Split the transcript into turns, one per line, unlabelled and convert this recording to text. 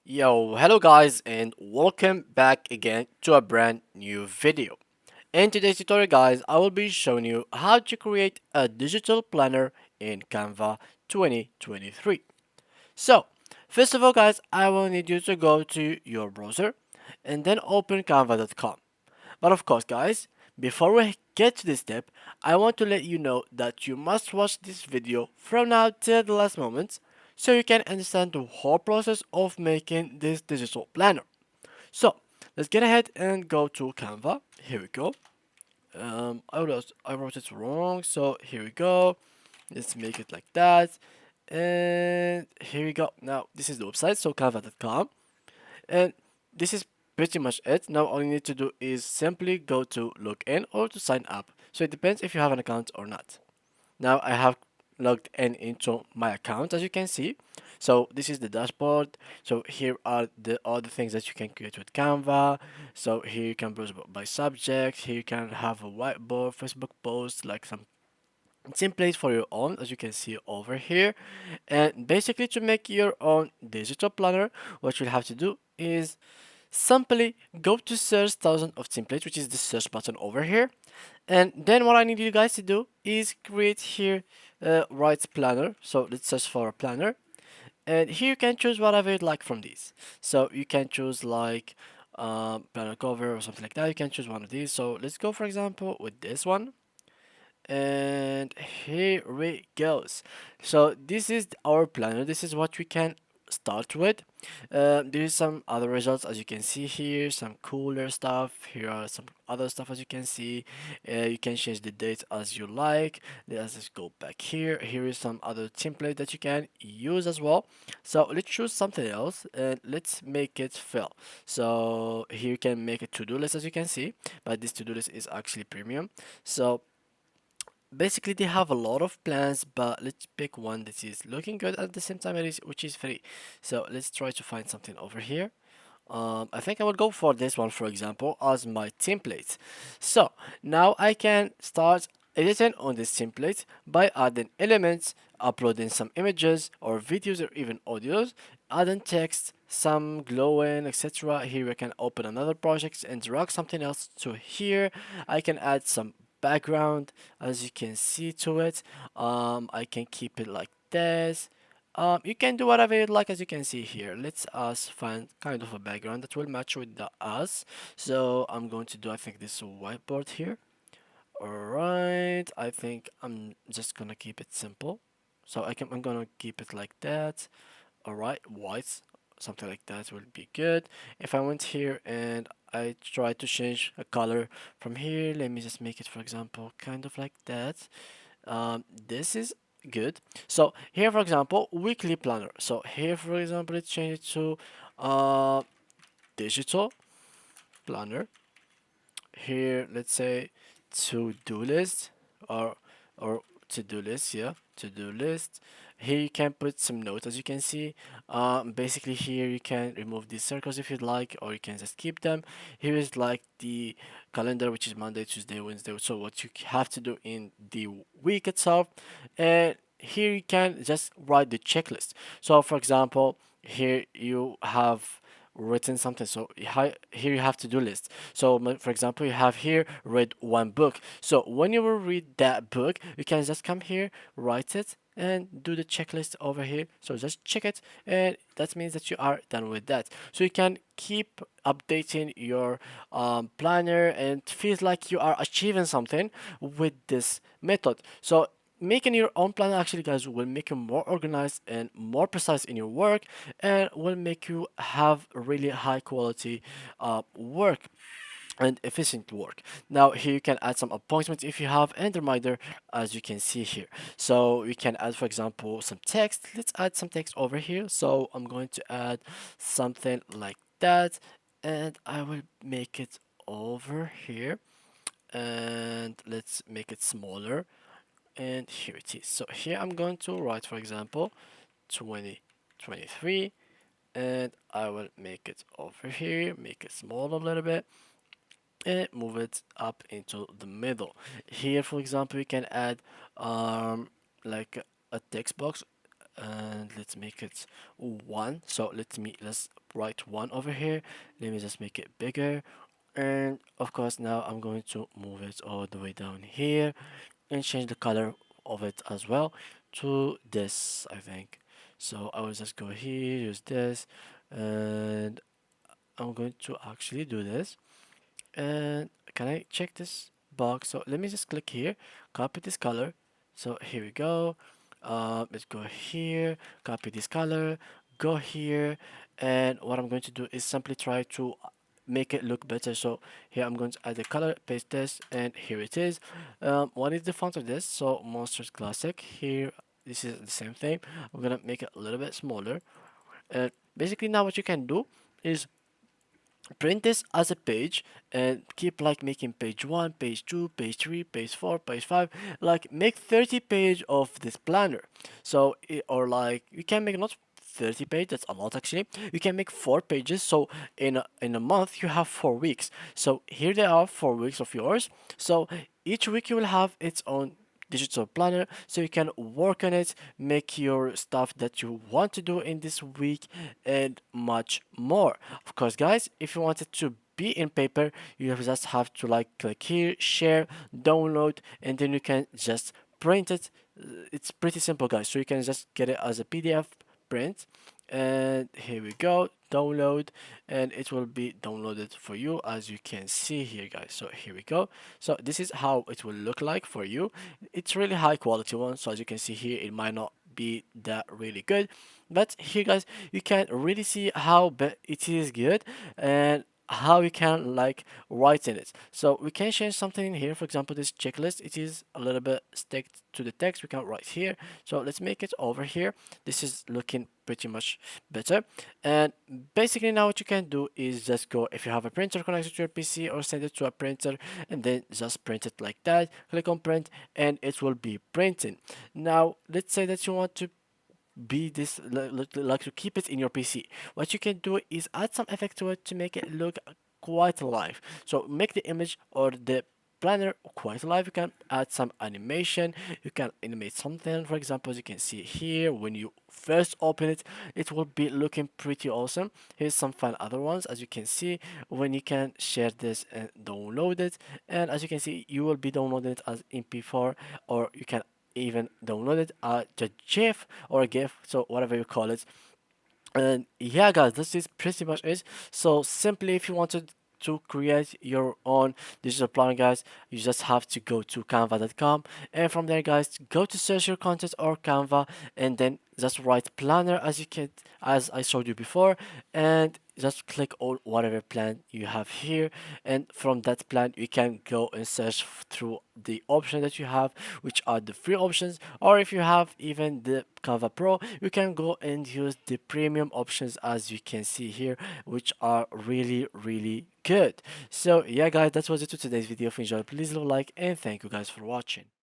Yo, hello guys and welcome back again to a brand new video. In today's tutorial guys, I will be showing you how to create a digital planner in Canva 2023. So, first of all guys, I will need you to go to your browser and then open canva.com. But of course, guys, before we get to this step, I want to let you know that you must watch this video from now till the last moment so you can understand the whole process of making this digital planner. So, let's get ahead and go to Canva. Here we go. I wrote it wrong, so here we go. Let's make it like that. And here we go. Now, this is the website, so canva.com. And this is pretty much it. Now all you need to do is simply go to login or to sign up. So it depends if you have an account or not. Now I have logged in into my account as you can see. So this is the dashboard. So here are the all the things that you can create with Canva. So here you can browse by subject. Here you can have a whiteboard, Facebook post, like some templates for your own as you can see over here. And basically to make your own digital planner, what you'll have to do is simply go to search thousand of templates, which is the search button over here. And then what I need you guys to do is create here right planner. So let's search for a planner. And here you can choose whatever you'd like from these. So you can choose like planner cover or something like that. You can choose one of these. So let's go for example with this one, and here we goes. So this is our planner. This is what we can start with. There is some other results as you can see here, some cooler stuff. Here are some other stuff as you can see. You can change the date as you like. Let's just go back here. Here is some other template that you can use as well. So let's choose something else and let's make it fill. So here you can make a to-do list as you can see, but this to-do list is actually premium. So basically they have a lot of plans, but let's pick one that is looking good at the same time it is which is free. So let's try to find something over here. I think I will go for this one for example as my template. So now I can start editing on this template by adding elements, uploading some images or videos or even audios, adding text, some glowing, etc. Here we can open another project and drag something else to here. I can add some background as you can see to it. I can keep it like this. You can do whatever you like as you can see here. Let's us find kind of a background that will match with the us. So I'm going to do I think this whiteboard here. Alright, I think I'm just gonna keep it simple. So I'm gonna keep it like that. Alright, white, something like that will be good. If I went here and I try to change a color from here, let me just make it for example kind of like that. This is good. So here for example weekly planner. So here for example let's change it to uh digital planner. Here let's say to-do list, or to-do list, yeah, to-do list. Here you can put some notes as you can see. Basically here you can remove these circles if you'd like, or you can just keep them. Here is like the calendar, which is Monday, Tuesday, Wednesday, so what you have to do in the week itself. And here you can just write the checklist. So for example, here you have written something, so here you have to do list. So for example you have here read one book, so when you will read that book you can just come here, write it and do the checklist over here. So just check it and that means that you are done with that. So you can keep updating your planner and feels like you are achieving something with this method. So making your own plan actually guys will make you more organized and more precise in your work, and will make you have really high quality work and efficient work. Now here you can add some appointments if you have, and reminder as you can see here. So we can add for example some text. Let's add some text over here. So I'm going to add something like that, and I will make it over here, and let's make it smaller, and here it is. So here I'm going to write for example 2023, and I will make it over here, make it small a little bit and move it up into the middle. Here for example you can add like a text box, and let's make it one. So let's right one over here. Let me just make it bigger. And of course, now I'm going to move it all the way down here and change the color of it as well to this, I think. So I will just go here, use this, and I'm going to actually do this. And can I check this box? So let me just click here, copy this color. So here we go. Let's go here, copy this color, go here, and what I'm going to do is simply try to make it look better. So here I'm going to add the color, paste this, and here it is. What is the font of this? So Monsters Classic. Here, this is the same thing. I'm gonna make it a little bit smaller. And basically now what you can do is print this as a page and keep like making page 1, page 2, page 3, page 4, page 5, like make 30 page of this planner. So or like you can make not 30 page, that's a lot actually. You can make 4 pages, so in a month you have 4 weeks. So here they are, 4 weeks of yours. So each week you will have its own digital planner, so you can work on it, make your stuff that you want to do in this week, and much more. Of course, guys, if you want it to be in paper, you just have to like click here, share, download, and then you can just print it. It's pretty simple, guys, so you can just get it as a PDF print. And here we go, download, and it will be downloaded for you, as you can see here, guys. So here we go. So this is how it will look like for you. It's really high quality one, so as you can see here, it might not be that really good, but here, guys, you can really see how it is good and how you can like write in it. So we can change something in here. For example, this checklist, it is a little bit stick to the text. We can write here, so let's make it over here. This is looking pretty much better. And basically now what you can do is just go, if you have a printer connected to your PC, or send it to a printer, and then just print it like that. Click on print and it will be printing. Now let's say that you want to be this like to keep it in your PC. What you can do is add some effect to it to make it look quite alive. So make the image or the planner quite alive. You can add some animation, you can animate something. For example, as you can see here, when you first open it, it will be looking pretty awesome. Here's some fun other ones, as you can see, when you can share this and download it. And as you can see, you will be downloading it as MP4, or you can even download it as a GIF or a GIF, so whatever you call it. And yeah, guys, this is pretty much it. So simply, if you wanted to create your own digital planner, guys, you just have to go to canva.com, and from there, guys, go to search your content or Canva, and then just write planner as you can, as I showed you before, and just click on whatever plan you have here, and from that plan you can go and search through the option that you have, which are the free options, or if you have even the Canva Pro, you can go and use the premium options, as you can see here, which are really good. So yeah, guys, that was it to today's video. If you enjoyed, please leave a like, and thank you guys for watching.